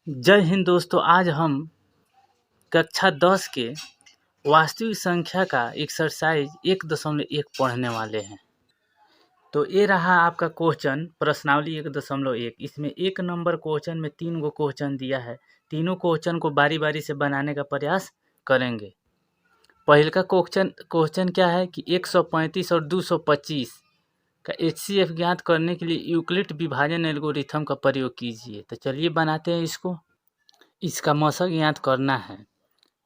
जय हिंद दोस्तों। आज हम कक्षा 10 के वास्तविक संख्या का एक्सरसाइज 1.1 पढ़ने वाले हैं। तो ये रहा आपका क्वेश्चन प्रश्नावली 1.1। इसमें 1 नंबर क्वेश्चन में 3 गो क्वेश्चन दिया है। तीनों क्वेश्चन को बारी बारी से बनाने का प्रयास करेंगे। पहले का क्वेश्चन क्या है कि 135 और 225 का HCF ज्ञात करने के लिए यूक्लिड विभाजन एल्गोरिथम का प्रयोग कीजिए। तो चलिए बनाते हैं इसको। इसका मशक ज्ञात करना है।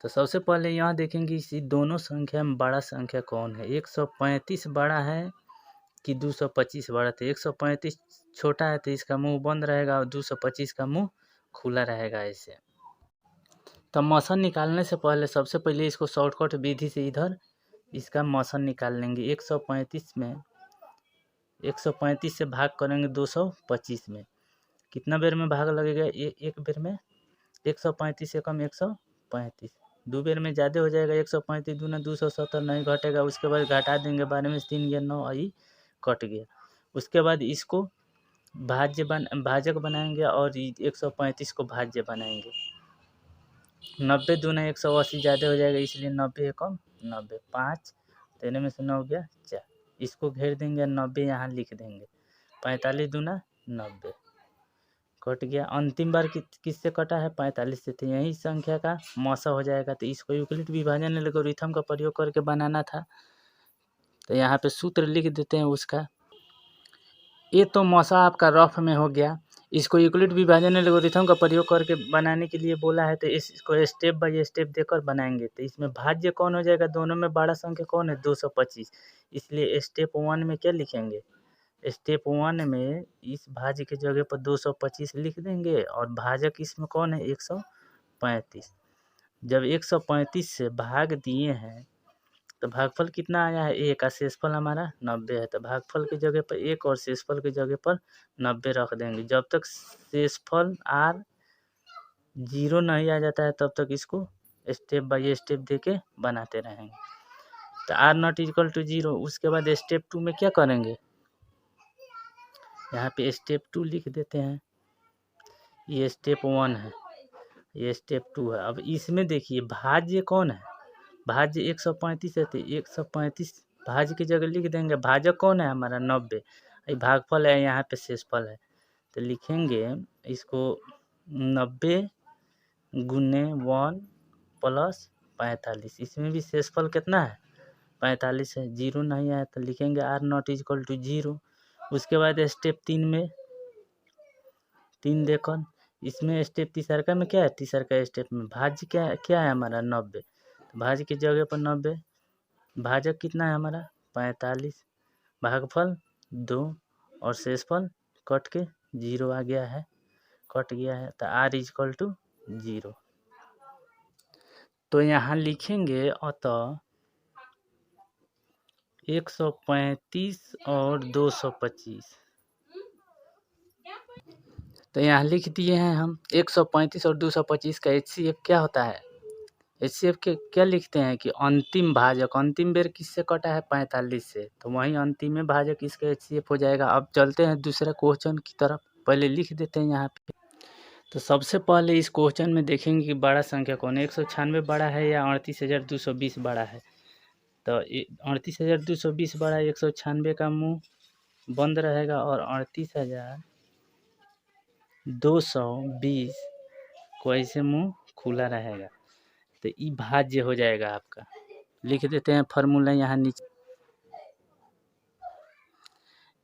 तो सबसे पहले यहाँ देखेंगे इसी दोनों संख्या में बड़ा संख्या कौन है। 135 बड़ा है कि 225 बड़ा। तो 135 छोटा है तो इसका मुंह बंद रहेगा और 225 का मुंह खुला रहेगा ऐसे। तो मौसन निकालने से पहले सबसे पहले इसको शॉर्टकट विधि से इधर इसका मौसन निकाल लेंगे। 135 में 135 से भाग करेंगे 225 में। कितना बेर में भाग लगेगा? एक बेर में। 135 से कम 135। दो बेर में ज़्यादा हो जाएगा। 135 दूना 270 नहीं घटेगा। उसके बाद घटा देंगे 12 में 3 या 9 आई कट गया। उसके बाद इसको भाजक बनाएंगे और 135 को भाज्य बनाएंगे। 90 दूना 180 ज़्यादा हो जाएगा, इसलिए 90 कम 90। 5 तेरह में से 9 गया 4। इसको घेर देंगे, 90 यहाँ लिख देंगे। 45 दूना 90 कट गया। अंतिम बार किससे कटा है? 45 से। तो यही संख्या का मौसा हो जाएगा। तो इसको यूक्लिड विभाजन एल्गोरिथम का प्रयोग करके बनाना था। तो यहाँ पे सूत्र लिख देते हैं उसका। ये तो मौसा आपका रफ में हो गया। इसको यूक्लिड विभाजन एल्गोरिथम का प्रयोग करके बनाने के लिए बोला है, तो इसको स्टेप बाय स्टेप देकर बनाएंगे। तो इसमें भाज्य कौन हो जाएगा? दोनों में बड़ा संख्या कौन है? 225। इसलिए स्टेप 1 में क्या लिखेंगे? स्टेप 1 में इस भाज्य की जगह पर 225 लिख देंगे और भाजक इसमें कौन है? 135। जब 135 से भाग दिए हैं तो भागफल कितना आया है? 1 का शेषफल हमारा 90 है। तो भागफल की जगह पर 1 और शेषफल की जगह पर 90 रख देंगे। जब तक शेषफल r 0 नहीं आ जाता है तब तक इसको स्टेप बाय स्टेप देके बनाते रहेंगे। तो r नॉट इक्वल टू 0। उसके बाद स्टेप 2 में क्या करेंगे? यहाँ पे स्टेप 2 लिख देते हैं। ये स्टेप 1 है, ये स्टेप 2 है। अब इसमें देखिए भाज्य कौन है? भाज्य 135 है। तो 135 भाज्य की जगह लिख देंगे। भाजक कौन है हमारा? 90। भागफल है, यहाँ पे शेषफल है। तो लिखेंगे इसको 90 गुने 1 प्लस 45। इसमें भी शेषफल कितना है? 45 है। 0 नहीं आया तो लिखेंगे r नॉट इक्वल टू 0। उसके बाद स्टेप 3 में 3 देकर इसमें स्टेप तीसरा में क्या है? तीसरा स्टेप में भाज्य क्या है हमारा? 90। भाज्य की जगह पर 90। भाजक कितना है हमारा? 45। भागफल 2 और शेषफल कट के 0 आ गया है, कट गया है। तो r इक्वल टू 0। तो यहाँ लिखेंगे अतः 135 और 225। तो यहाँ लिख दिए हैं हम 135 और 225 का HCF क्या होता है? HCF के क्या लिखते हैं कि अंतिम भाजक। अंतिम बेर किससे कटा है? 45 से। तो वहीं अंतिम में भाजक इसका HCF हो जाएगा। अब चलते हैं दूसरा क्वेश्चन की तरफ। पहले लिख देते हैं यहाँ पे। तो सबसे पहले इस क्वेश्चन में देखेंगे कि बड़ा संख्या कौन है। 196 बड़ा है या 38,220 बड़ा है? तो 38,220 बड़ा है। 196 का मुँह बंद रहेगा और 38,220 को ऐसे मुँह खुला रहेगा। तो ये भाज्य हो जाएगा आपका। लिख देते हैं फार्मूला यहाँ नीचे।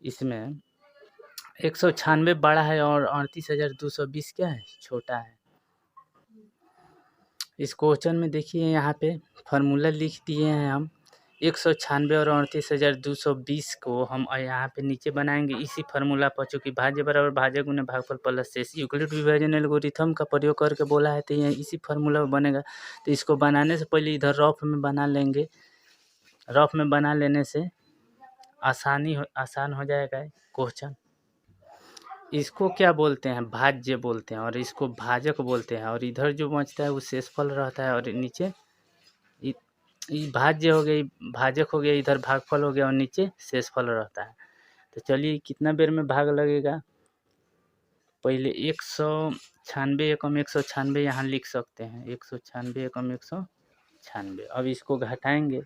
इसमें 196 बड़ा है और 38,220 क्या है? छोटा है। इस क्वेश्चन में देखिए यहाँ पे फार्मूला लिख दिए हैं हम। 196 और 38,220 को हम यहाँ पे नीचे बनाएंगे इसी फार्मूला पर। चूँकि भाज्य बराबर भाजक गुने भागफल प्लस शेष यूक्लिड विभाजन एल्गोरिथम का प्रयोग करके बोला है, तो ये इसी फार्मूला में बनेगा। तो इसको बनाने से पहले इधर रफ में बना लेंगे। रफ में बना लेने से आसान हो जाएगा क्वेश्चन। इसको क्या बोलते हैं? भाज्य बोलते हैं और इसको भाजक बोलते हैं। और इधर जो बचता है वो शेषफल रहता है और नीचे भाज्य हो गई, भाजक हो गया, इधर भागफल हो गया और नीचे शेषफल रहता है। तो चलिए कितना बेर में भाग लगेगा? पहले 196 एकम 196 यहाँ लिख सकते हैं, 196 एकम 196। अब इसको घटाएंगे,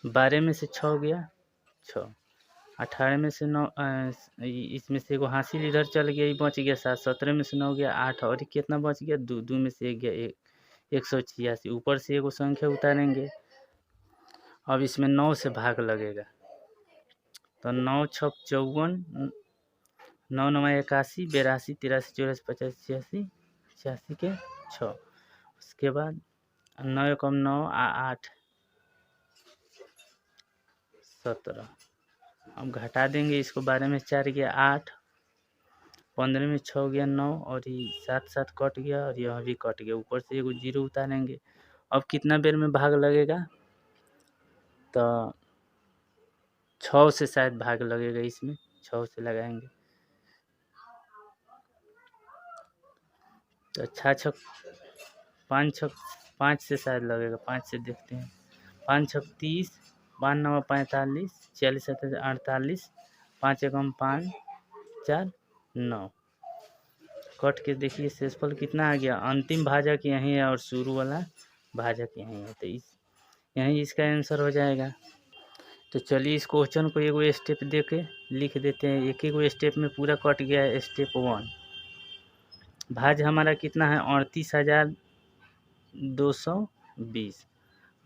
12 में से 6 गया 6, 18 में से 9, इसमें से एगो हासिल इधर चल गया, ये बच गया 7, 17 में से 9 गया 8, और कितना बच गया 2, 2 में से 1 गया 186। ऊपर से एगो संख्या उतारेंगे। अब इसमें 9 से भाग लगेगा, तो 9 छक 54, 9 9 81, 82, 83, 84, 85, 86, 86 के 6। उसके बाद 9 एकम 9, 8 17। अब घटा देंगे इसको, 12 में 4 गया 8, 15 में 6 गया 9, और ये 7 7 कट गया, और यह भी कट गया। ऊपर से एगो 0 उतारेंगे। अब कितना बेर में भाग लगेगा, तो 6 से शायद भाग लगेगा, इसमें 6 से लगाएंगे, तो 6 छक 5 छक 5 से शायद लगेगा, 5 से देखते हैं। 5 छक 30, 5 9 45, 46 7 48, 5 एकम 5 4 9। कट के देखिए शेषफल कितना आ गया। अंतिम भाजक यहीं है और शुरू वाला भाजक यहीं है, तो यहीं इसका आंसर हो जाएगा। तो चलिए इस क्वेश्चन को एगो स्टेप दे के लिख देते हैं। एक एक स्टेप में पूरा कट गया है। स्टेप 1, भाज हमारा कितना है 38,220,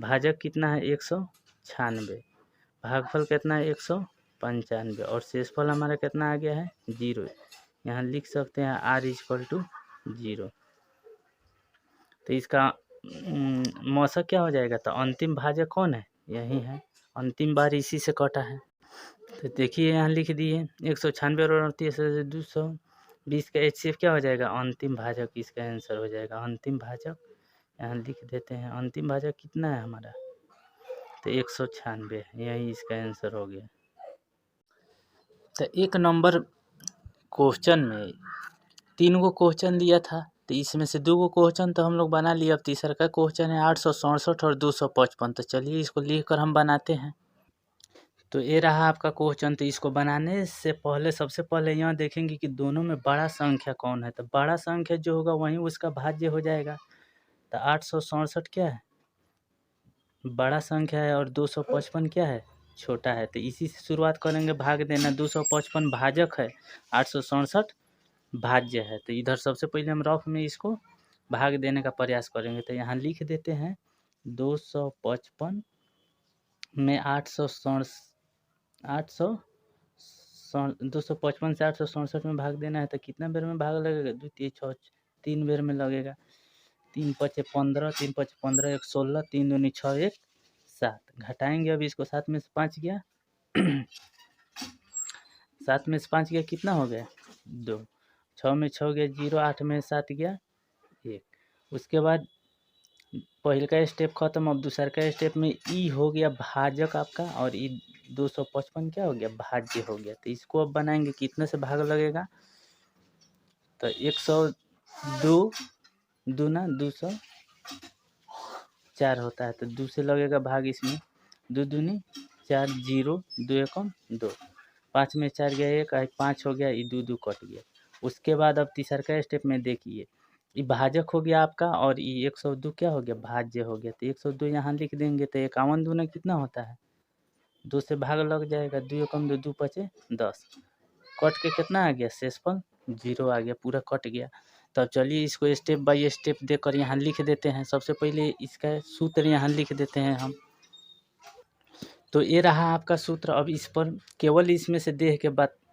भाजक कितना है 196, भागफल कितना है 195, और शेषफल हमारा कितना आ गया है 0। यहाँ लिख सकते हैं r=0। तो इसका मौसक क्या हो जाएगा, तो अंतिम भाजक कौन है, यही है, अंतिम बार इसी से कटा है। तो देखिए यहाँ लिख दिए 196 और 38,220 का HCF क्या हो जाएगा, अंतिम भाजक, इसका आंसर हो जाएगा अंतिम भाजक। यहाँ लिख देते हैं अंतिम भाजक कितना है हमारा, तो 196, यही इसका आंसर हो गया। तो 1 नंबर क्वेश्चन में 3 गो क्वेश्चन दिया था, तो इसमें से 2 गो क्वेश्चन तो हम लोग बना लिए। अब तीसरा का क्वेश्चन है 867 और 255। तो चलिए इसको लिखकर हम बनाते हैं। तो ये रहा आपका क्वेश्चन। तो इसको बनाने से पहले सबसे पहले यहाँ देखेंगे कि दोनों में बड़ा संख्या कौन है। तो बड़ा संख्या जो होगा वहीं उसका भाज्य हो जाएगा। तो 867 क्या है, बड़ा संख्या है, और 255 क्या है, छोटा है। तो इसी से शुरुआत करेंगे भाग देना। 255 भाजक है, 867 भाज्य है। तो इधर सबसे पहले हम रफ में इसको भाग देने का प्रयास करेंगे। तो यहाँ लिख देते हैं 255 में 255 से 867 में भाग देना है। तो कितना बेर में भाग लगेगा, 2 3 6, 3 बेर में लगेगा। 3 5 15, 3 5 15, 1 16, 3 दूनी 6, 1 7। घटाएंगे अब इसको, 7 में से 5 गया 7 में से 5 गया कितना हो गया 2, 6 में 6 गया 0, 8 में 7 गया 1। उसके बाद पहले का स्टेप खत्म। अब दूसरा का स्टेप में ई हो गया भाजक आपका, और ई 255 क्या हो गया, भाज्य हो गया। तो इसको अब बनाएंगे, कितने से भाग लगेगा, तो 102 दूना 204 होता है। तो 2 से लगेगा भाग, इसमें 2 दूनी 4, 0 2 एकम 2, 5 में 4 गया 1, 5 हो गया, ये 2 2 कट गया। उसके बाद अब तीसरा का स्टेप में देखिए, ये भाजक हो गया आपका, और ये 102 क्या हो गया, भाज्य हो गया। तो 102 यहाँ लिख देंगे। तो 51 दूना कितना होता है, 2 से भाग लग जाएगा, 2 एकम 2, 2 पचे 10, कट के कितना आ गया, शेषफल 0 आ गया, पूरा कट गया। तो अब चलिए इसको स्टेप बाय स्टेप देकर यहाँ लिख देते हैं। सबसे पहले इसका सूत्र यहाँ लिख देते हैं हम। तो ये रहा आपका सूत्र। अब इस पर केवल इसमें से देख के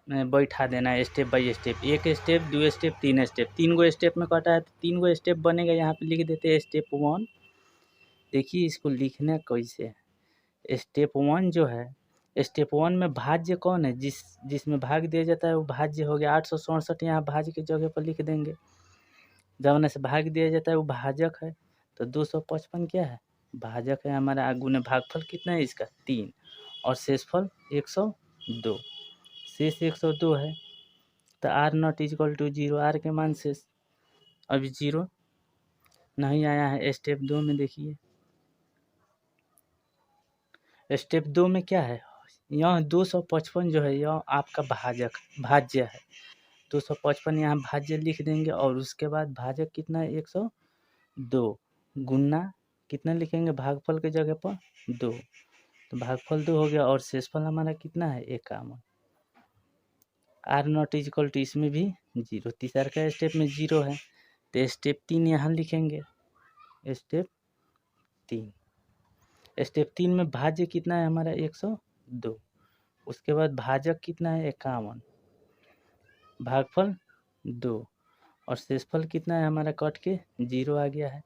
बैठा देना है step by step, 1 step 2 step 3 step, 3 go step में कटा है तो 3 गो स्टेप बनेगा। यहाँ पे लिख देते हैं स्टेप 1। देखिए इसको लिखना कैसे है। स्टेप 1 जो है, स्टेप 1 में भाज्य कौन है, जिसमें भाग दिया जाता है वो भाज्य हो गया। 867 यहाँ भाज्य की जगह पर लिख देंगे। जब से भाग दिया जाता है वो भाजक है। तो 255 क्या है, भाजक है हमारा। गुने भागफल कितना है इसका 3, और शेषफल 102, शेष 102 है। तो r≠0, r के मान शेष अभी 0 नहीं आया है। स्टेप 2 में देखिए, स्टेप 2 में क्या है, यहाँ 255 जो है यह आपका भाज्य है। 255 यहाँ भाज्य लिख देंगे और उसके बाद भाजक कितना है 102 गुना कितना लिखेंगे भागफल के जगह पर 2, तो भागफल 2 हो गया और शेषफल हमारा कितना है 51। आर नॉट इक्वल टू इसमें भी 0, तीसरा का स्टेप में 0 है तो स्टेप 3 यहाँ लिखेंगे। स्टेप 3 में भाज्य कितना है हमारा 102, उसके बाद भाजक कितना है 51, भागफल 2 और शेषफल कितना है हमारा कट के 0 आ गया है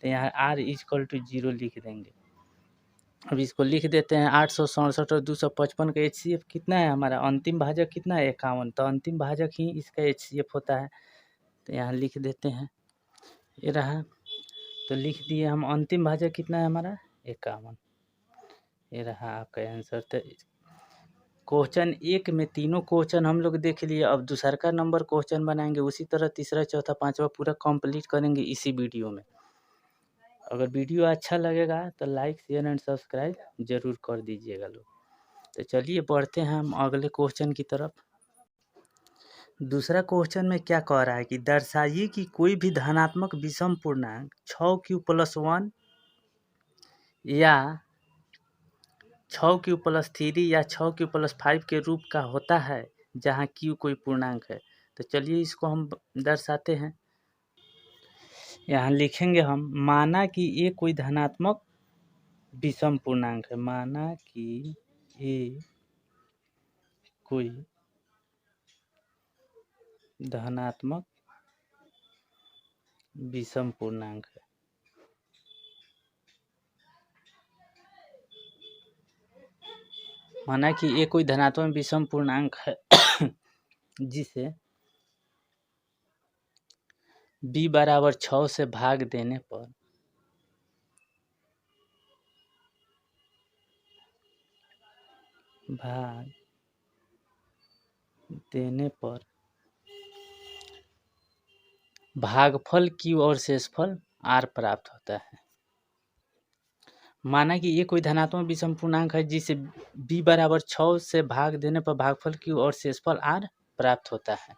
तो यहाँ r इक्वल टू 0 लिख देंगे। अब इसको लिख देते हैं 867 और 255 का HCF कितना है हमारा, अंतिम भाजक कितना है 51, तो अंतिम भाजक ही इसका HCF होता है तो यहाँ लिख देते हैं। ये रहा, तो लिख दिए हम अंतिम भाजक कितना है हमारा 51। ये रहा आपका आंसर। तो क्वेश्चन 1 में तीनों क्वेश्चन हम लोग देख लिए, अब दूसरा का नंबर क्वेश्चन बनाएंगे उसी तरह तीसरा चौथा पांचवा पूरा कंप्लीट करेंगे इसी वीडियो में। अगर वीडियो अच्छा लगेगा तो लाइक शेयर एंड सब्सक्राइब जरूर कर दीजिएगा लोग। तो चलिए बढ़ते हैं हम अगले क्वेश्चन की तरफ। दूसरा क्वेश्चन में क्या कह रहा है कि दर्शाइए कि कोई भी धनात्मक विषम पूर्णांक 6q+1 या 6q+3 या 6q+5 के रूप का होता है जहाँ q कोई पूर्णांक है। तो चलिए इसको हम दर्शाते हैं। यहाँ लिखेंगे हम, माना कि ये कोई धनात्मक विषम पूर्णांक है, माना कि ये कोई धनात्मक विषम पूर्णांक है। माना कि ये कोई धनात्मक विषम पूर्णांक है जिसे b बराबर 6 से भाग देने पर भागफल q और शेषफल r प्राप्त होता है। माना कि ये कोई धनात्मक विषम पूर्णांक है जिसे b बराबर 6 से भाग देने पर भागफल q और शेषफल r प्राप्त होता है।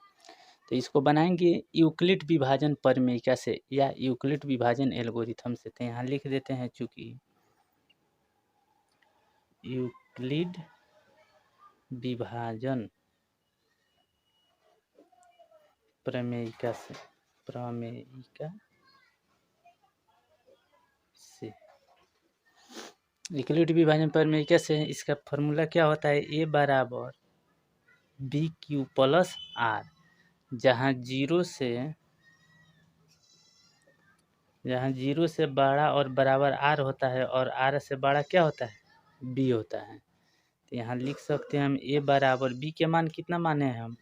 तो इसको बनाएंगे यूक्लिड विभाजन प्रमेयिका से या यूक्लिड विभाजन एल्गोरिथम से। तो यहाँ लिख देते हैं, चूंकि यूक्लिड विभाजन प्रमेयिका से यूक्लिड विभाजन प्रमेयिका से इसका फॉर्मूला क्या होता है, a बराबर bq+r, जहाँ जीरो से बड़ा और बराबर r होता है और r से बड़ा क्या होता है b होता है। तो यहाँ लिख सकते हैं हम a बराबर b के मान कितना माने हैं हम,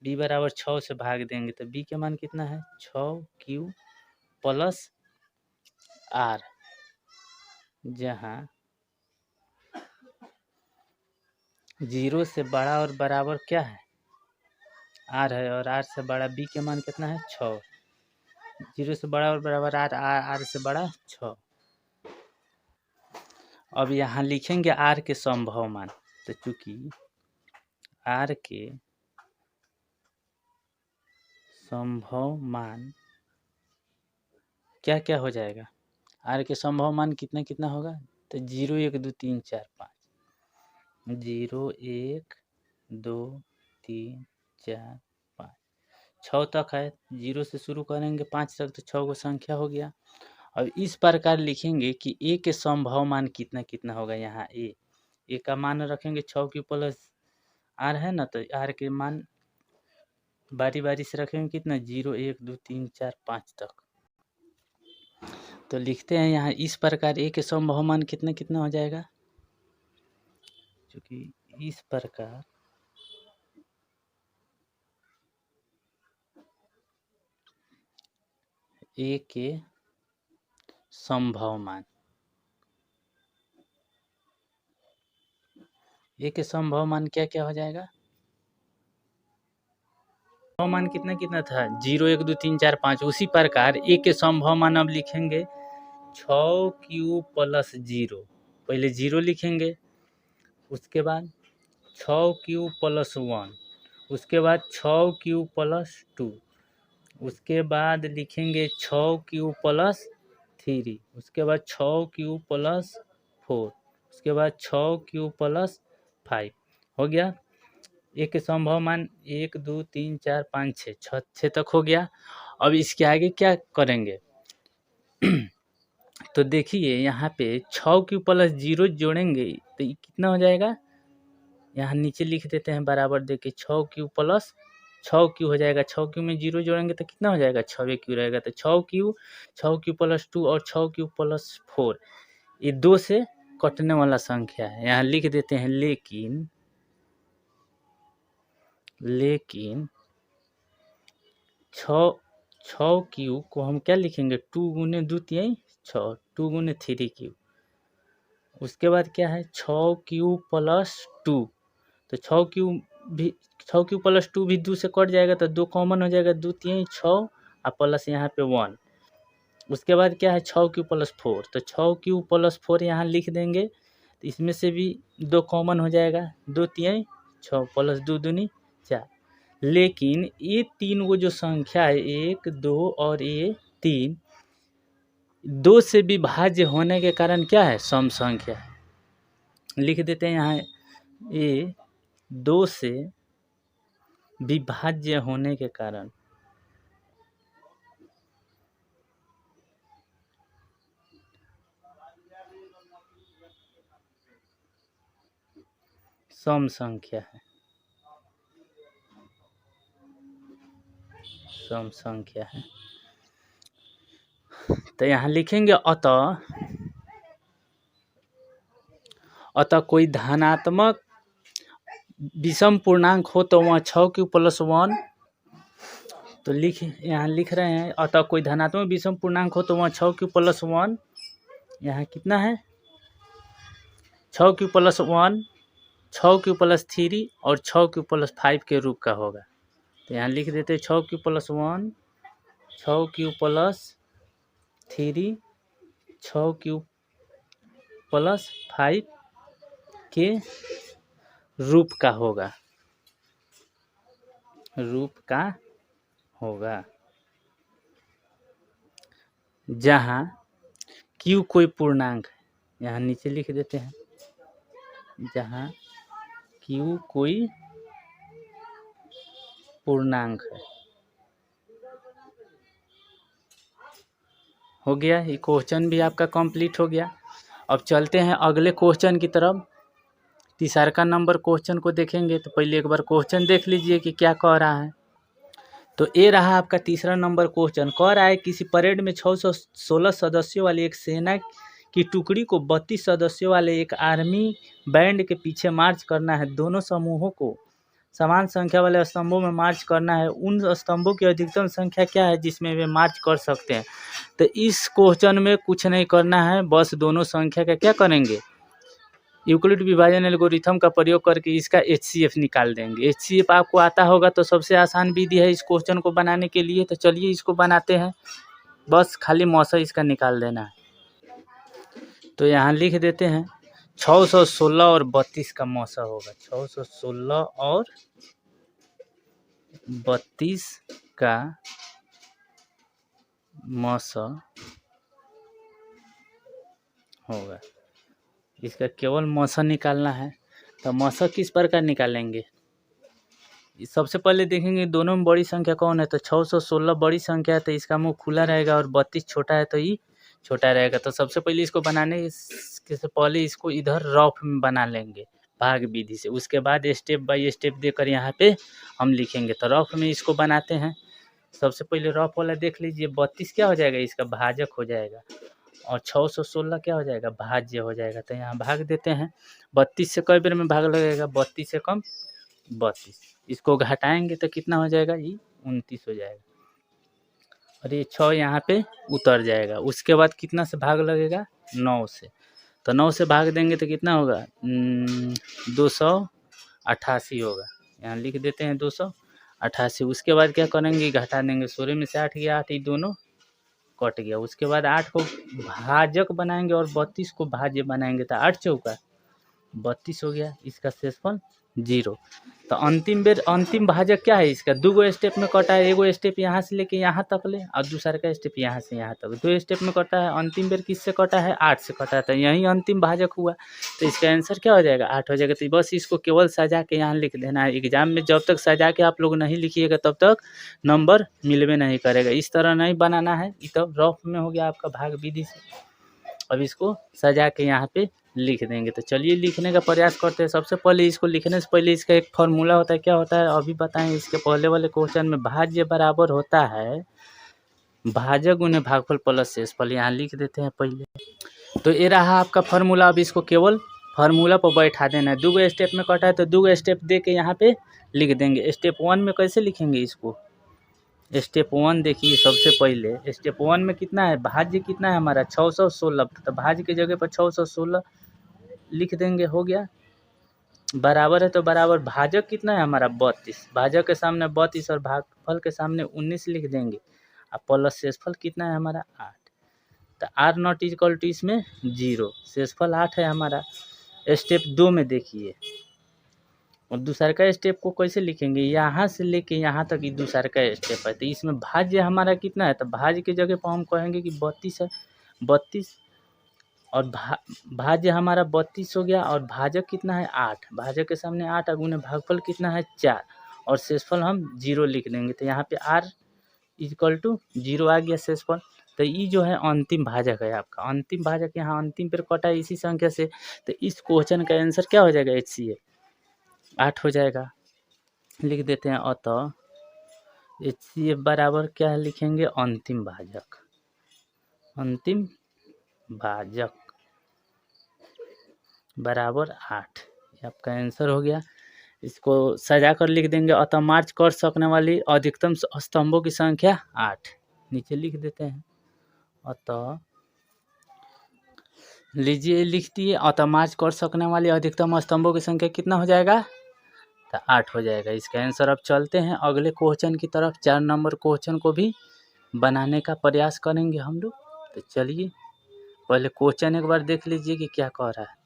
b बराबर 6 से भाग देंगे तो b के मान कितना है 6q+r, जहाँ 0 से बड़ा और बराबर क्या है r है और r से बड़ा b के मान कितना है 6, 0 से बड़ा और बराबर r से बड़ा 6। अब यहाँ लिखेंगे r के संभव मान, तो चूंकि r के संभव मान क्या क्या हो जाएगा, r के संभव मान कितना कितना होगा, तो 0 1 2 3 4 5, 0 1 2 3 4 5 6 तक है, 0 से शुरू करेंगे 5 तक तो 6 को संख्या हो गया। अब इस प्रकार लिखेंगे कि a के संभव मान कितना कितना होगा। यहाँ a का मान रखेंगे 6q+r है ना, तो r के मान बारी बारी से रखेंगे कितना 0 1 2 3 4 5 तक। तो लिखते हैं यहाँ इस प्रकार a के संभव मान कितना कितना हो जाएगा, क्योंकि इस प्रकार a के संभव मान, a के संभव मान क्या क्या हो जाएगा, संभव मान कितना कितना था 0 1 2 3 4 5। उसी प्रकार a के संभव मान अब लिखेंगे 6q+0, पहले 0 लिखेंगे, उसके बाद 6q+1, उसके बाद 6Q प्लस 2, उसके बाद लिखेंगे 6Q प्लस 3, उसके बाद 6Q प्लस 4, उसके बाद 6Q प्लस 5। हो गया। एक संभव मान 1 2 3 4 5 6 तक हो गया। अब इसके आगे क्या करेंगे तो देखिए यहाँ पे 6Q प्लस 0 जोड़ेंगे तो ये कितना हो जाएगा, यहाँ नीचे लिख देते हैं बराबर देके 6Q प्लस 6Q हो जाएगा। 6Q में 0 जोड़ेंगे तो कितना हो जाएगा, 6Q रहेगा। तो 6Q प्लस 2 और 6Q प्लस 4 ये 2 से कटने वाला संख्या है। यहाँ लिख देते हैं लेकिन 6Q को हम क्या लिखेंगे, 2 गुने 2 तिहाई 6, 2 गुने 3Q। उसके बाद क्या है 6Q प्लस 2, तो 6Q प्लस 2 भी 2 से कट जाएगा तो 2 कॉमन हो जाएगा, 2 तिहाई 6 और प्लस यहाँ पे 1। उसके बाद क्या है 6Q प्लस 4, तो 6Q प्लस 4 यहाँ लिख देंगे तो इसमें से भी 2 कॉमन हो जाएगा, 2 तिहाई 6 प्लस 2 दूनी 4। लेकिन ये 3 वो जो संख्या है 1 2 और ये 3 2 से विभाज्य होने के कारण क्या है, सम संख्या है। लिख देते हैं यहाँ ये 2 से विभाज्य होने के कारण सम संख्या है, सम संख्या है। तो यहाँ लिखेंगे अतः कोई धनात्मक विषम पूर्णांक हो तो वहाँ 6Q प्लस 1, तो यहाँ लिख रहे हैं अतः कोई धनात्मक विषम पूर्णांक हो तो वहाँ 6Q प्लस 1, यहाँ कितना है 6Q प्लस 1, 6Q प्लस 3 और 6Q प्लस 5 के रूप का होगा। तो यहाँ लिख देते 6Q plus 1, 6Q plus 3, 6Q plus 5 के रूप का होगा, जहाँ Q कोई पूर्णांक है। यहाँ नीचे लिख देते हैं जहाँ Q कोई पूर्णांक है। हो गया, ये क्वेश्चन भी आपका कंप्लीट हो गया। अब चलते हैं अगले क्वेश्चन की तरफ। तीसरा नंबर क्वेश्चन को देखेंगे तो पहले एक बार क्वेश्चन देख लीजिए कि क्या कह रहा है। तो ये रहा आपका तीसरा नंबर क्वेश्चन। कह रहा है किसी परेड में 616 सदस्यों वाली एक सेना की टुकड़ी को 32 सदस्यों वाले एक आर्मी बैंड के पीछे मार्च करना है। दोनों समूहों को समान संख्या वाले स्तंभों में मार्च करना है। उन स्तंभों की अधिकतम संख्या क्या है जिसमें वे मार्च कर सकते हैं। तो इस क्वेश्चन में कुछ नहीं करना है, बस दोनों संख्या का क्या करेंगे, यूक्लिड विभाजन एल्गोरिथम का प्रयोग करके इसका HCF निकाल देंगे। HCF आपको आता होगा तो सबसे आसान विधि है इस क्वेश्चन को बनाने के लिए। तो चलिए इसको बनाते हैं, बस खाली मौसा इसका निकाल देना है। तो यहाँ लिख देते हैं 616 और 32 का मौसा होगा, 616 और 32 का मौसा होगा। इसका केवल मौसा निकालना है। तो मौसा किस प्रकार निकालेंगे, सबसे पहले देखेंगे दोनों में बड़ी संख्या कौन है। तो 616 बड़ी संख्या है तो इसका मुंह खुला रहेगा और 32 छोटा है तो ये छोटा रहेगा। तो सबसे पहले इसको बनाने से पहले इसको इधर रफ में बना लेंगे भाग विधि से। उसके बाद स्टेप बाय स्टेप देकर यहाँ पे हम लिखेंगे। तो रफ में इसको बनाते हैं। सबसे पहले रफ वाला देख लीजिए, 32 क्या हो जाएगा, इसका भाजक हो जाएगा और 616 क्या हो जाएगा, भाज्य हो जाएगा। तो यहाँ भाग देते हैं। 32 से कई बार में भाग लगेगा, 32 से कम 32। इसको घटाएंगे तो कितना हो जाएगा, ये 29 हो जाएगा और ये 6 यहाँ पे उतर जाएगा। उसके बाद कितना से भाग लगेगा, 9 से। तो 9 से भाग देंगे तो कितना होगा, 288 होगा। यहाँ लिख देते हैं 288। उसके बाद क्या करेंगे, घटा देंगे। 16 में से 8 गया 8, ये दोनों कट गया। उसके बाद 8 को भाजक बनाएंगे और 32 को भाज्य बनाएंगे। तो 8 चौका 32 हो गया, इसका शेषफल 0। तो अंतिम भाजक क्या है इसका, 2 स्टेप में कटा है, एगो स्टेप यहाँ से लेके यहाँ तक ले और दूसरा का स्टेप यहाँ से यहाँ तक, 2 स्टेप में कटा है। अंतिम बेर किससे कटा है, 8 से कटा है, तो यही अंतिम भाजक हुआ। तो इसका आंसर क्या हो जाएगा, 8 हो जाएगा। तो बस इसको केवल सजा के यहाँ लिख देना है। एग्जाम में जब तक सजा के आप लोग नहीं लिखिएगा तब तक नंबर मिलवे नहीं करेगा। इस तरह नहीं बनाना है, ये तो रफ में हो गया आपका भाग विधि से। अब इसको सजा के यहाँ पे लिख देंगे। तो चलिए लिखने का प्रयास करते हैं। सबसे पहले इसको लिखने से पहले इसका एक फॉर्मूला होता है, क्या होता है अभी बताएं। इसके पहले वाले क्वेश्चन में भाज्य बराबर होता है भाजक गुने भागफल प्लस शेषफल, यहाँ लिख देते हैं पहले। तो ये रहा आपका फार्मूला। अब इसको केवल फार्मूला पर बैठा देना है। 2 स्टेप में कटा है तो 2 स्टेप दे के यहाँ पे लिख देंगे। स्टेप 1 में कैसे लिखेंगे इसको, स्टेप 1 देखिए, सबसे पहले स्टेप 1 में कितना है, भाज्य कितना है हमारा 616, तो भाज्य की जगह पर 616 लिख देंगे, हो गया। बराबर है तो बराबर भाजक कितना है हमारा 32, भाजक के सामने 32 और भागफल के सामने 19 लिख देंगे। और प्लस शेषफल कितना है हमारा 8, तो आर नॉट इक्वल टू इसमें 0, शेषफल 8 है हमारा। स्टेप 2 में देखिए, और दूसरा का स्टेप को कैसे लिखेंगे, यहाँ से लेके यहाँ तक ये दूसरा का स्टेप है। तो इसमें भाज्य हमारा कितना है, तो भाज्य की जगह पर हम कहेंगे कि 32 है, 32 और भाज्य हमारा 32 हो गया। और भाजक कितना है 8, भाजक के सामने 8 अगुने भागफल कितना है 4 और शेषफल हम 0 लिख देंगे। तो यहाँ पे r इक्वल टू 0 आ गया शेषफल। तो ये जो है अंतिम भाजक है आपका। अंतिम भाजक यहाँ अंतिम पर कटा है इसी संख्या से। तो इस क्वेश्चन का आंसर क्या हो जाएगा, HCF 8 हो जाएगा। लिख देते हैं, अतः HCF बराबर क्या लिखेंगे, अंतिम भाजक, अंतिम भाजक बराबर 8, ये आपका आंसर हो गया। इसको सजा कर लिख देंगे, अतः मार्च कर सकने वाली अधिकतम स्तंभों की संख्या 8, नीचे लिख देते हैं। अतः लीजिए लिख दिए, अतः मार्च कर सकने वाली अधिकतम स्तंभों की संख्या कितना हो जाएगा, तो 8 हो जाएगा इसका आंसर। अब चलते हैं अगले क्वेश्चन की तरफ। 4 नंबर क्वेश्चन को भी बनाने का प्रयास करेंगे हम लोग। तो चलिए पहले क्वेश्चन एक बार देख लीजिए कि क्या कह रहा है।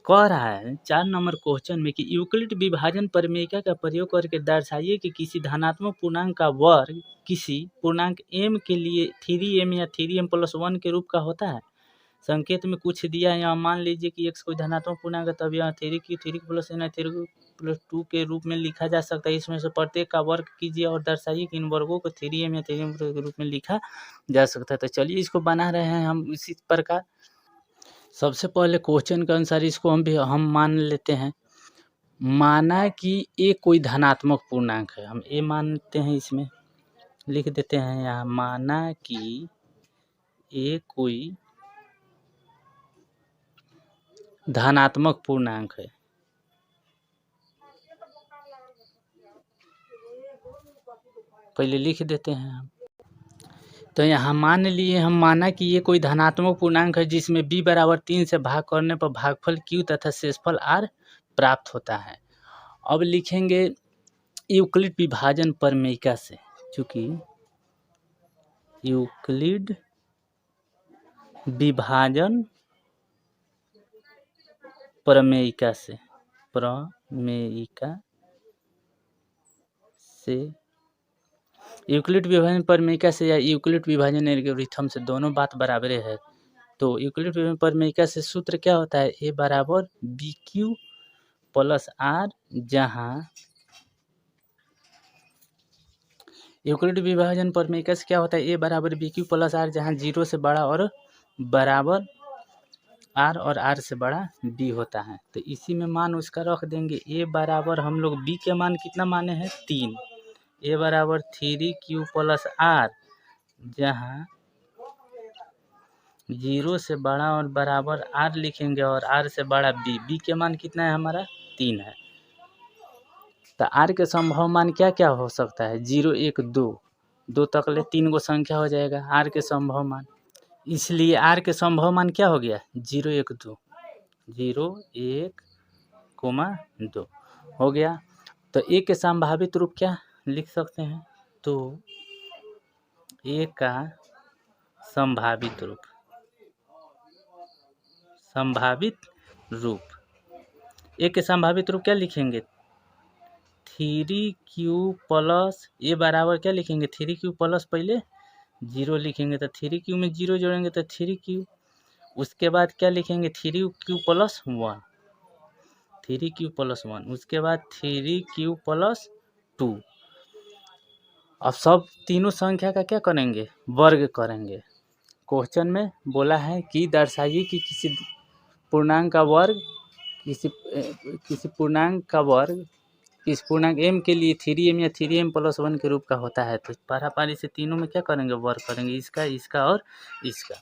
कह रहा है 4 नंबर क्वेश्चन में कि यूक्लिड विभाजन प्रमेयिका का प्रयोग करके दर्शाइए कि किसी धनात्मक पूर्णांक का वर्ग किसी पूर्णांक m के लिए 3m या 3m+1 के रूप का होता है। संकेत में कुछ दिया है, यहाँ मान लीजिए कि x कोई धनात्मक पूर्णांक है, तब यहाँ 3 या 3+2 के रूप में लिखा जा सकता है। इसमें से प्रत्येक का वर्ग कीजिए और दर्शाइए कि इन वर्गों को 3m या 3m के रूप में लिखा जा सकता है। तो चलिए इसको बना रहे हैं हम इसी प्रकार। सबसे पहले क्वेश्चन के अनुसार इसको हम मान लेते हैं। माना कि ए कोई धनात्मक पूर्णांक है, हम ए मानते हैं, इसमें लिख देते हैं यहाँ, माना कि ए कोई धनात्मक पूर्णांक है। पहले लिख देते हैं हम। तो यहाँ मान लिए हम, माना कि ये कोई धनात्मक पूर्णांक है जिसमें b बराबर 3 से भाग करने पर भागफल q तथा शेषफल r प्राप्त होता है। अब लिखेंगे यूक्लिड विभाजन प्रमेयिका से, चूंकि यूक्लिड विभाजन प्रमेयिका से यूक्लिड विभाजन प्रमेयिका से या यूक्लिड विभाजन एल्गोरिथम से, दोनों बात बराबर है। तो यूक्लिड विभाजन प्रमेयिका से सूत्र क्या होता है, a बराबर BQ प्लस R, जहां यूक्लिड विभाजन प्रमेयिका से क्या होता है, a बराबर BQ प्लस R, जहां 0 से बड़ा और बराबर R और R से बड़ा B होता है। तो इसी में मान उसका रख देंगे। a बराबर हम लोग B के मान कितना माने हैं 3, a बराबर 3Q प्लस R, जहाँ 0 से बड़ा और बराबर R लिखेंगे और R से बड़ा B के मान कितना है हमारा 3 है। तो R के संभव मान क्या क्या हो सकता है, 0 1 2 तक ले 3 गो संख्या हो जाएगा R के संभव मान। इसलिए R के संभव मान क्या हो गया 0 1 2 हो गया। तो A के संभावित रूप क्या लिख सकते हैं, तो A का संभावित रूप। ए के संभावित रूप क्या लिखेंगे, 3q प्लस ए बराबर क्या लिखेंगे, 3q प्लस पहले 0 लिखेंगे तो 3q में 0 जोड़ेंगे तो 3q, उसके बाद क्या लिखेंगे 3q प्लस 1, 3q प्लस 1, उसके बाद 3q प्लस 2। अब सब तीनों संख्या का क्या करेंगे, वर्ग करेंगे। क्वेश्चन में बोला है कि दर्शाइए कि किसी पूर्णांक का वर्ग किसी पूर्णांक का वर्ग इस पूर्णांक m के लिए 3m या 3m प्लस 1 के रूप का होता है। तो पारापारी से तीनों में क्या करेंगे, वर्ग करेंगे, इसका इसका और इसका।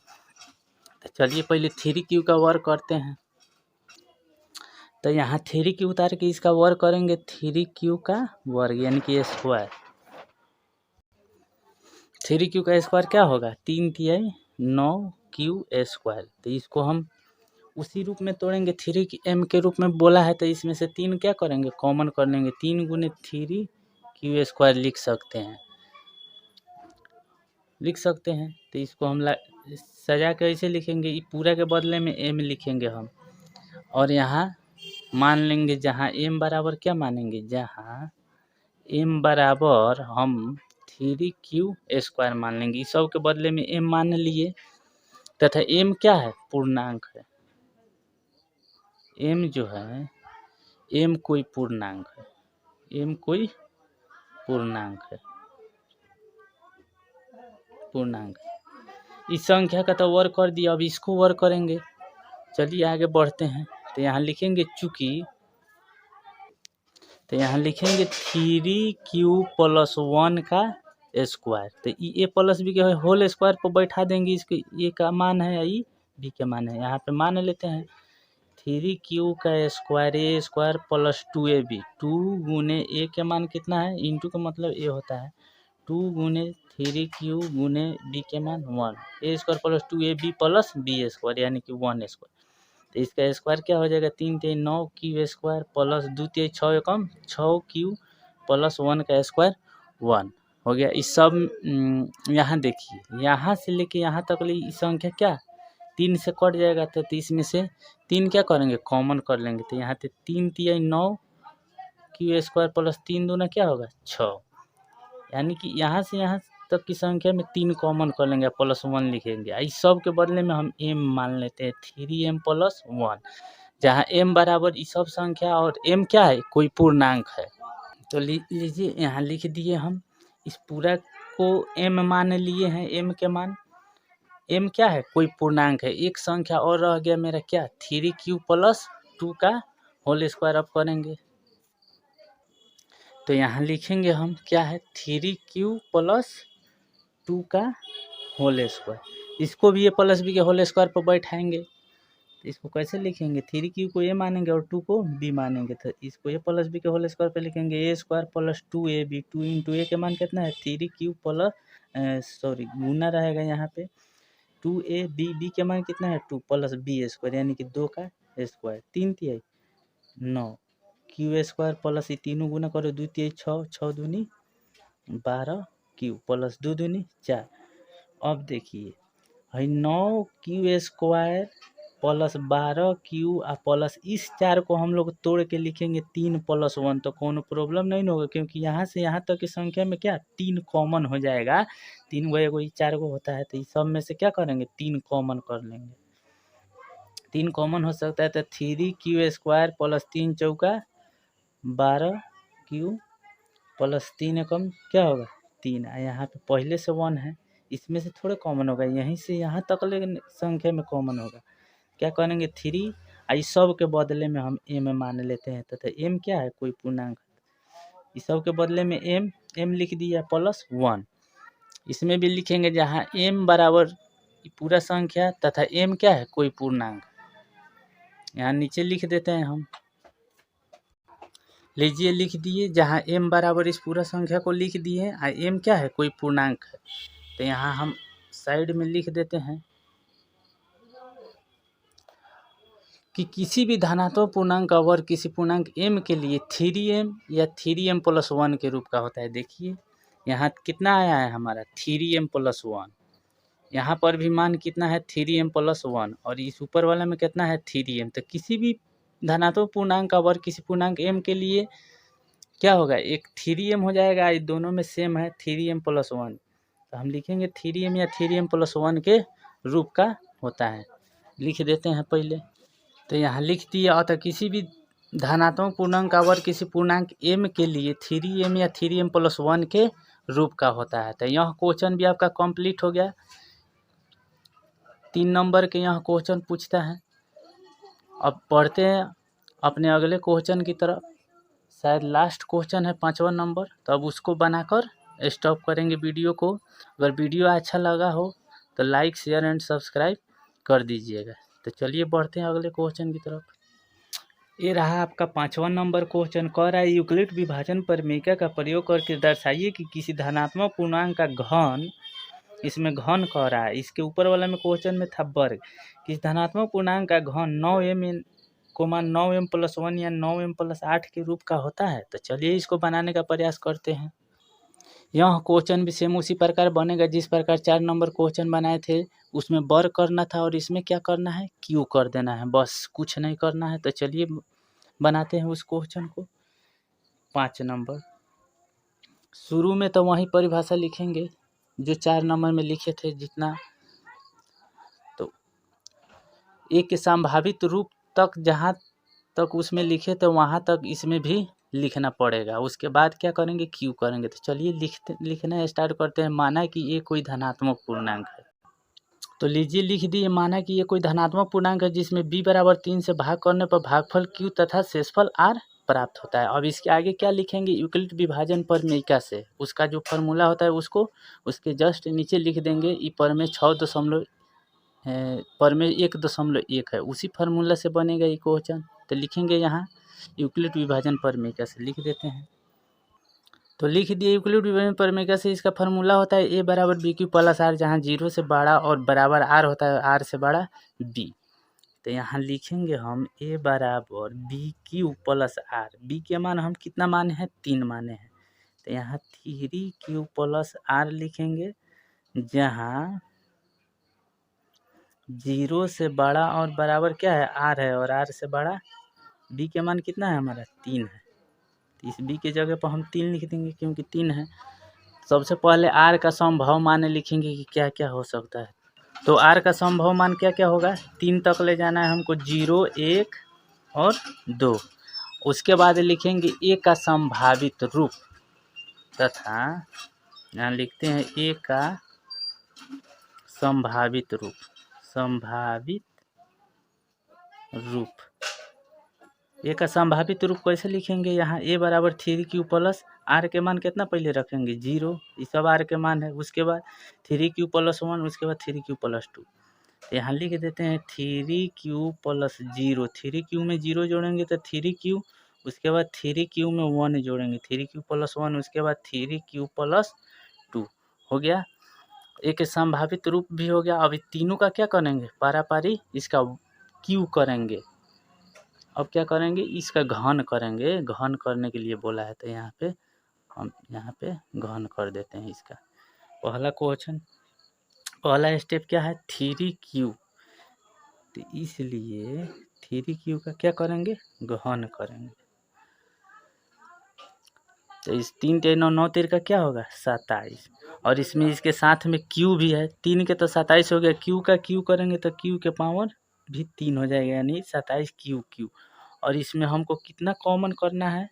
तो चलिए पहले 3q का वर्ग करते हैं। तो यहाँ 3q उतार के इसका वर्ग करेंगे, 3q का वर्ग यानी कि स्क्वायर। 3q का स्क्वायर क्या होगा, 3 तिहाई 9q स्क्वायर। तो इसको हम उसी रूप में तोड़ेंगे, 3m के रूप में बोला है तो इसमें से 3 क्या करेंगे, कॉमन कर लेंगे, 3 गुने 3q स्क्वायर लिख सकते हैं। तो इसको हम सजा के ऐसे लिखेंगे, पूरा के बदले में m लिखेंगे हम, और यहाँ मान लेंगे जहाँ m बराबर क्या मानेंगे, जहाँ m बराबर हम 3q स्क्वायर मान लेंगे। इस सब के बदले में m मान लिए तथा m क्या है, पूर्णांक है। m जो है, m कोई पूर्णांक है, m कोई पूर्णांक है, पूर्णांक। इस संख्या का तो वर्ग कर दिया, अब इसको वर्ग करेंगे। चलिए आगे बढ़ते हैं। तो यहाँ लिखेंगे चूँकि, तो यहाँ लिखेंगे 3q प्लस 1 का स्क्वायर। तो ए प्लस बी के होल स्क्वायर पर बैठा देंगे, इसके ए का मान है, ई बी के मान है। यहाँ पे मान लेते हैं 3q का स्क्वायर ए स्क्वायर प्लस 2ab, 2 गुने ए के मान कितना है, इंटू का मतलब ए होता है, 2 गुने 3q गुने बी के मान 1, a square plus 2ab plus b square यानी कि 1 स्क्वायर। तो इसका स्क्वायर क्या हो जाएगा, 3 3 9q स्क्वायर प्लस 2 3 6 एकम 6q प्लस 1 का स्क्वायर 1 हो गया। इस सब यहाँ देखिए, यहाँ से लेके यहाँ तक ले संख्या क्या 3 से कट जाएगा, तो 30 में से 3 क्या करेंगे, कॉमन कर लेंगे। तो यहाँ पे 3 तिहाई 9q स्क्वायर प्लस 3 दूना क्या होगा 6, यानी कि यहाँ से यहाँ तक की संख्या में 3 कॉमन कर लेंगे, प्लस 1 लिखेंगे। इस सब के बदले में हम m मान लेते हैं, 3m प्लस 1, जहाँ m बराबर इस सब संख्या और m क्या है, कोई पूर्णांक है। तो लीजिए यहाँ लिख दिए हम, इस पूरा को m मान लिए हैं, m के मान, m क्या है, कोई पूर्णांक है। एक संख्या और रह गया मेरा क्या, 3q प्लस 2 का होल स्क्वायर अब करेंगे। तो यहाँ लिखेंगे हम क्या है, 3q प्लस 2 का होल स्क्वायर। इसको भी ए प्लस बी के होल स्क्वायर पर बैठाएंगे। तो इसको कैसे लिखेंगे, 3q को ए मानेंगे और 2 को बी मानेंगे। तो इसको ए प्लस बी के होल स्क्वायर पर लिखेंगे, ए स्क्वायर प्लस 2ab, 2 इंटू ए के मान कितना है 3q प्लस गुना रहेगा यहाँ पे 2ab, बी के मान कितना है 2 प्लस बी स्क्वायर यानी कि 2 का स्क्वायर, 3 तिहाई 9 q स्क्वायर प्लस ये तीनों गुना करो, 2 तिहाई 6, 6 दूनी 12 q प्लस 2 दूनी 4। अब देखिए है 9q square plus 12q plus इस 4 को हम लोग तोड़ के लिखेंगे 3 प्लस 1, तो कोनो प्रॉब्लम नहीं होगा, क्योंकि यहाँ से यहाँ तक की संख्या में क्या 3 कॉमन हो जाएगा। 3 गो एगो 4 गो होता है, तो इस सब में से क्या करेंगे 3 कॉमन कर लेंगे। 3 कॉमन हो सकता है, तो 3q स्क्वायर प्लस 3 चौका 12q प्लस 3 एकम क्या होगा 3। यहाँ पे पहले से 1 है, इसमें से थोड़े कॉमन होगा, यहीं से यहाँ तक ले संख्या में कॉमन होगा। क्या करेंगे 3, इस सब के बदले में हम m मान लेते हैं, तथा m क्या है, कोई पूर्णांक। इस सब के बदले में m लिख दिया प्लस 1। इसमें भी लिखेंगे जहाँ m बराबर पूरा संख्या तथा m क्या है, कोई पूर्णांक। यहाँ नीचे लिख देते हैं हम, लीजिए लिख दिए, जहाँ m बराबर इस पूरा संख्या को लिख दिए, m क्या है, कोई पूर्णांक है। तो यहाँ हम साइड में लिख देते हैं कि किसी भी धनात्मक पूर्णांक का वर्ग किसी पूर्णांक m के लिए 3m या 3m प्लस 1 के रूप का होता है। देखिए यहाँ कितना आया है हमारा 3m प्लस 1, यहाँ पर भी मान कितना है 3m+1 और इस ऊपर वाला में कितना है 3m। तो किसी भी धनात्मक पूर्णांक का वर्ग किसी पूर्णांक m के लिए क्या होगा, एक 3m हो जाएगा। ये दोनों में सेम है 3m+1, तो हम लिखेंगे 3m या 3m+1 के रूप का होता है। लिख देते हैं पहले, तो यहाँ लिख दिया। अतः किसी भी धनात्मक पूर्णांक का वर्ग किसी पूर्णांक m के लिए 3m या 3m+1 के रूप का होता है। तो यह क्वेश्चन भी आपका कंप्लीट हो गया। 3 नंबर के यहाँ क्वेश्चन पूछता है। अब पढ़ते हैं अपने अगले क्वेश्चन की तरफ। शायद लास्ट क्वेश्चन है 5वां नंबर, तो अब उसको बनाकर स्टॉप करेंगे वीडियो को। अगर वीडियो अच्छा लगा हो तो लाइक शेयर एंड सब्सक्राइब कर दीजिएगा। तो चलिए बढ़ते हैं अगले क्वेश्चन की तरफ। ये रहा आपका 5वां नंबर क्वेश्चन। कह रहा है यूक्लिड विभाजन प्रमेय का प्रयोग करके दर्शाइए कि किसी धनात्मक पूर्णांक का घन, इसमें घन कह रहा है, इसके ऊपर वाला में क्वेश्चन में था वर्ग, किसी धनात्मक पूर्णांक का घन 9m+1 या 9m+8 के रूप का होता है। तो चलिए इसको बनाने का प्रयास करते हैं। यह क्वेश्चन भी सेम उसी प्रकार बनेगा जिस प्रकार 4 नंबर क्वेश्चन बनाए थे, उसमें वर्ग करना था और इसमें क्या करना है, क्यू कर देना है, बस कुछ नहीं करना है। तो चलिए बनाते हैं उस क्वेश्चन को। 5 नंबर शुरू में तो वही परिभाषा लिखेंगे जो 4 नंबर में लिखे थे जितना। तो एक के संभावित रूप तक जहाँ तक उसमें लिखे तो वहाँ तक इसमें भी लिखना पड़ेगा। उसके बाद क्या करेंगे, क्यू करेंगे। तो चलिए लिखना स्टार्ट करते हैं। माना कि ये कोई धनात्मक पूर्णांक है, तो लीजिए लिख दिए। माना कि ये कोई धनात्मक पूर्णांक है जिसमें b = 3 से भाग करने पर भागफल q तथा शेषफल r प्राप्त होता है। अब इसके आगे क्या लिखेंगे, यूक्लिड विभाजन प्रमेय से उसका जो फार्मूला होता है उसको उसके जस्ट नीचे लिख देंगे। ई पर में 1.1 है, उसी फार्मूला से बनेगा ये क्वेश्चन। तो लिखेंगे यहाँ यूक्लिड विभाजन प्रमेय से लिख देते हैं। तो लिख दिए यूक्लिड विभाजन प्रमेय से इसका फार्मूला होता है a = bq + r, जहाँ 0 से बड़ा और बराबर r होता है, r से बड़ा b। तो यहाँ लिखेंगे हम a = bq + r। b के मान हम कितना माने हैं, 3 माने हैं। तो यहाँ 3q + r लिखेंगे, जहाँ 0 से बड़ा और बराबर क्या है, r है, और r से बड़ा b के मान कितना है हमारा, 3 है। तो इस b के जगह पर हम 3 लिख देंगे क्योंकि 3 है। सबसे पहले r का संभव मान लिखेंगे कि क्या क्या हो सकता है। तो r का संभव मान क्या क्या होगा, 3 तक ले जाना है हमको, 0, 1 और 2। उसके बाद लिखेंगे a का संभावित रूप तथा यहाँ लिखते हैं a का संभावित रूप। a का संभावित रूप कैसे लिखेंगे, यहाँ a = 3q + r के मान कितना पहले रखेंगे, 0, ये सब r के मान है। उसके बाद 3q + 1, उसके बाद 3q + 2। तो यहाँ लिख देते हैं 3q + 0, 3q में 0 जोड़ेंगे तो 3q, उसके बाद 3q में 1 जोड़ेंगे, 3q + 1, उसके बाद 3q + 2 हो गया। एक संभावित रूप भी हो गया। अब तीनों का क्या करेंगे, पारापारी इसका क्यू करेंगे। अब क्या करेंगे, इसका घन करेंगे। घन करने के लिए बोला है, तो यहाँ पे हम घन कर देते हैं इसका। पहला क्वेश्चन, पहला स्टेप क्या है, 3q। तो इसलिए 3q का क्या करेंगे, घन करेंगे। तो इस 3 × 9 = 9 3 का क्या होगा, 27। और इसमें इसके साथ में q भी है, 3 के तो 27 हो गया, q का q करेंगे तो q के पावर भी 3 हो जाएगा, यानी 27q। और इसमें हमको कितना कॉमन करना है,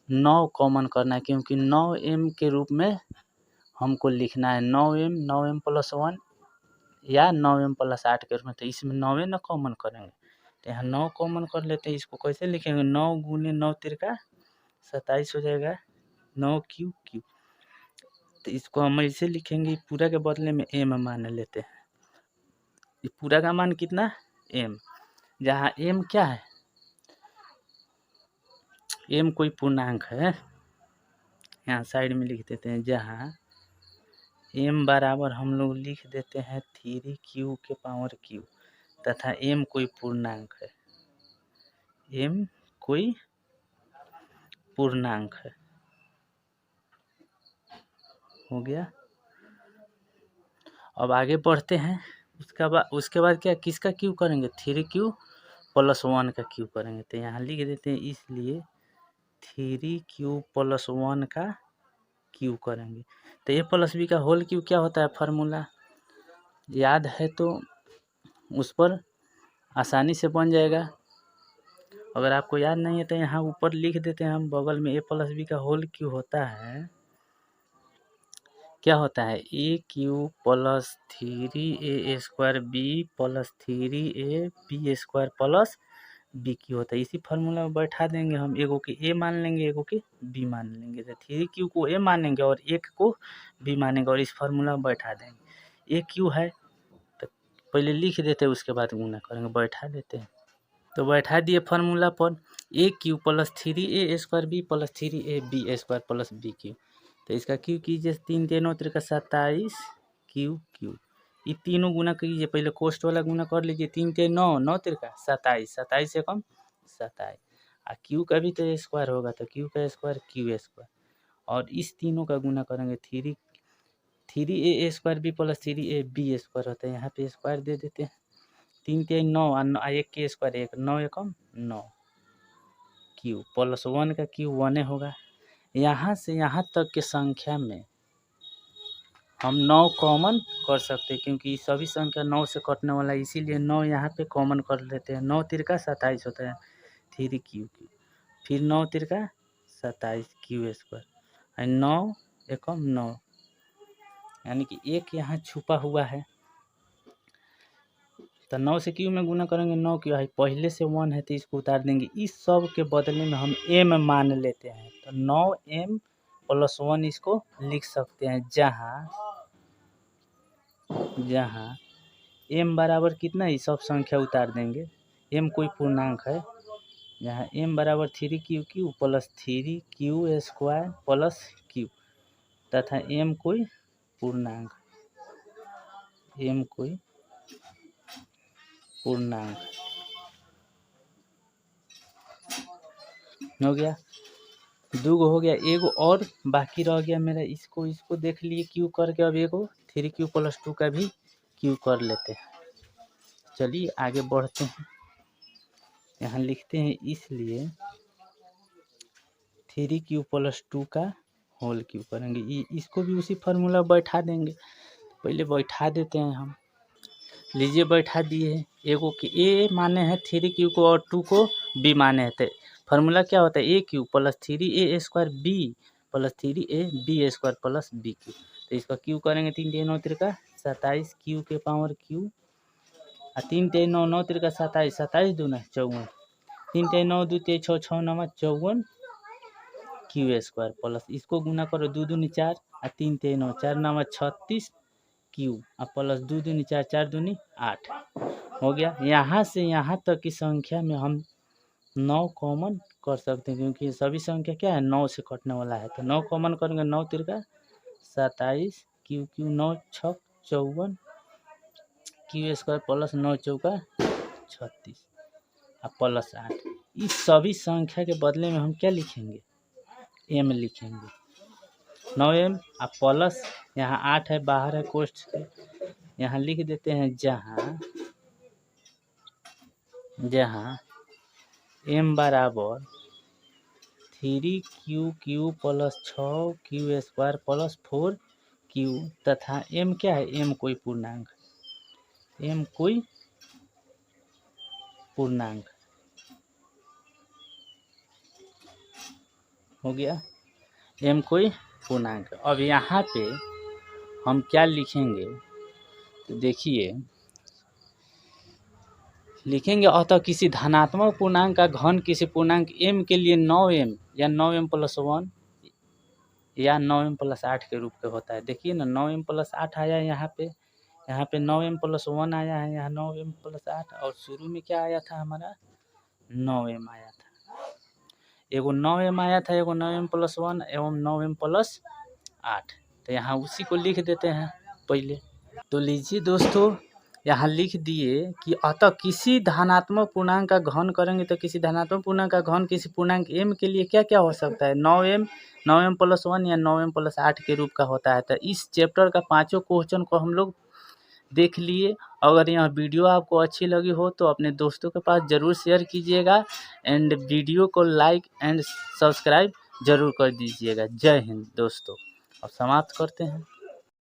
9 कॉमन करना है, क्योंकि 9m के रूप में हमको लिखना है। 9m 9m+1 या 9m+8 के रूप में। तो इसमें 9 ना कॉमन करेंगे, तो यहाँ 9 कॉमन कर लेते हैं। इसको कैसे लिखेंगे, 9 × 9 3 का 27 हो जाएगा, 9q। तो इसको हम ऐसे लिखेंगे, पूरा के बदले में m मान लेते हैं। ये पूरा का मान कितना, m, जहाँ m क्या है, m कोई पूर्णांक है, यहाँ साइड में लिख देते हैं। जहाँ m बराबर हम लोग लिख देते हैं 3q के पावर q, तथा m कोई पूर्णांक है, m कोई पूर्णांक है। हो गया। अब आगे बढ़ते हैं। उसके बाद क्या किसका क्यू करेंगे, 3q + 1 का क्यू करेंगे। तो यहाँ लिख देते हैं, इसलिए 3q + 1 का क्यू करेंगे। तो a + b का होल क्यू क्या होता है फार्मूला, याद है तो उस पर आसानी से बन जाएगा। अगर आपको याद नहीं है तो यहाँ ऊपर लिख देते हैं हम बगल में, a + b का होल क्यू होता है, क्या होता है, aq + 3a² b + 3ab² + bq होता है। इसी फार्मूला में बैठा देंगे हम, एगो के a मान लेंगे, एगो के b मान लेंगे। तो 3q को a मानेंगे और 1 को b मानेंगे और इस फार्मूला में बैठा देंगे। aq है तो पहले लिख देते हैं, उसके बाद गुना करेंगे, बैठा देते हैं। तो बैठा दिए फार्मूला पर, aq + 3a² b + 3ab² + bq। तो इसका क्यू कीजिए, 3 × 9 = 27 q। ये तीनों गुना कीजिए, पहले कोष्ट वाला गुना कर लीजिए, 3 × 9 = 9 × 27, 27 से कम 27, और क्यू का भी तो स्क्वायर होगा, तो क्यू का स्क्वायर q², और इस तीनों का गुना करेंगे, 3a² b + 3ab² होता है, यहाँ पे स्क्वायर दे देते हैं, 3 × 9 और 1 के स्क्वायर 1, 9 × 9 क्यू + 1 का क्यू 1 होगा। यहाँ से यहाँ तक के संख्या में हम 9 कॉमन कर सकते हैं, क्योंकि सभी संख्या 9 से कटने वाला है, इसीलिए 9 यहाँ पे कॉमन कर लेते हैं। 9 × 3 = 27 होता है, 3q, फिर 9 × 3 = 27 q², और 9 × 9, यानी कि 1 यहाँ छुपा हुआ है। तो 9 से क्यू में गुना करेंगे, 9 क्यू है, पहले से 1 है तो इसको उतार देंगे। इस सब के बदले में हम m मान लेते हैं, तो 9m + 1 इसको लिख सकते हैं, जहाँ m बराबर कितना है, सब संख्या उतार देंगे, m कोई पूर्णांक है, जहाँ m बराबर 3q³ + 3q² + q, तथा m कोई पूर्णांक हो गया। 2 हो गया, एगो और बाकी रह गया मेरा, इसको देख लिए क्यू करके। अब एगो 3q + 2 का भी क्यू कर लेते हैं। चलिए आगे बढ़ते हैं, यहाँ लिखते हैं, इसलिए 3q + 2 का होल क्यू करेंगे। इसको भी उसी फार्मूला बैठा देंगे, पहले बैठा देते हैं हम। लीजिए बैठा दिए, एगो के a माने हैं 3q को और 2 को b माने हैं। तो फार्मूला क्या होता है, aq + 3a² b + 3ab² + bq। तो इसका क्यू करेंगे, 3 × 9 = 27 q के पावर q, और 3 × 9 = 9 × 27, 27 दूना 54, 3 × 9 = 2 × 6 = 6 × 9 = 54 q² प्लस इसको गुना करो, 2 दूनी 4 और 3 × 9 = 4 × 9 = 36 q, और प्लस 2 दूनी 4, 4 दूनी 8 हो गया। यहाँ से यहाँ तक की संख्या में हम 9 कॉमन कर सकते हैं, क्योंकि सभी संख्या क्या है, 9 से कटने वाला है। तो 9 कॉमन करेंगे, 9 × 3 = 27 q, 9 × 6 = 54 q² प्लस 9 × 4 = 36 और प्लस 8। इस सभी संख्या के बदले में हम क्या लिखेंगे, m लिखेंगे, 9m, और प्लस यहाँ 8 है, बाहर है कोष्ठ से, यहाँ लिख देते हैं, जहाँ m बराबर 3q³ + 6q² + 4q, तथा m क्या है, m कोई पूर्णांक, हो गया, m कोई पूर्णांक। अब यहाँ पे हम क्या लिखेंगे, तो देखिए लिखेंगे, अतः किसी धनात्मक पूर्णांक का घन किसी पूर्णांक m के लिए 9m या 9m + 1 या 9m + 8 के रूप में होता है। देखिए ना, 9m + 8 आया है, यहाँ पे 9m + 1 आया है, यहाँ 9m + 8, और शुरू में क्या आया था, हमारा 9m आया था, एगो 9m आया था, एगो 9m + 1 एवं 9m + 8। तो यहाँ उसी को लिख देते हैं पहले। तो लीजिए दोस्तों, यहाँ लिख दिए कि अतः किसी धनात्मक पूर्णांक का घन करेंगे, तो किसी धनात्मक पूर्णांक का घन किसी पूर्णांक m के लिए क्या क्या हो सकता है, 9m + 1 या 9m + 8 के रूप का होता है। तो इस चैप्टर का 5 क्वेश्चन को हम लोग देख लिए। अगर यह वीडियो आपको अच्छी लगी हो तो अपने दोस्तों के पास ज़रूर शेयर कीजिएगा एंड वीडियो को लाइक एंड सब्सक्राइब ज़रूर कर दीजिएगा। जय हिंद दोस्तों। अब समाप्त करते हैं।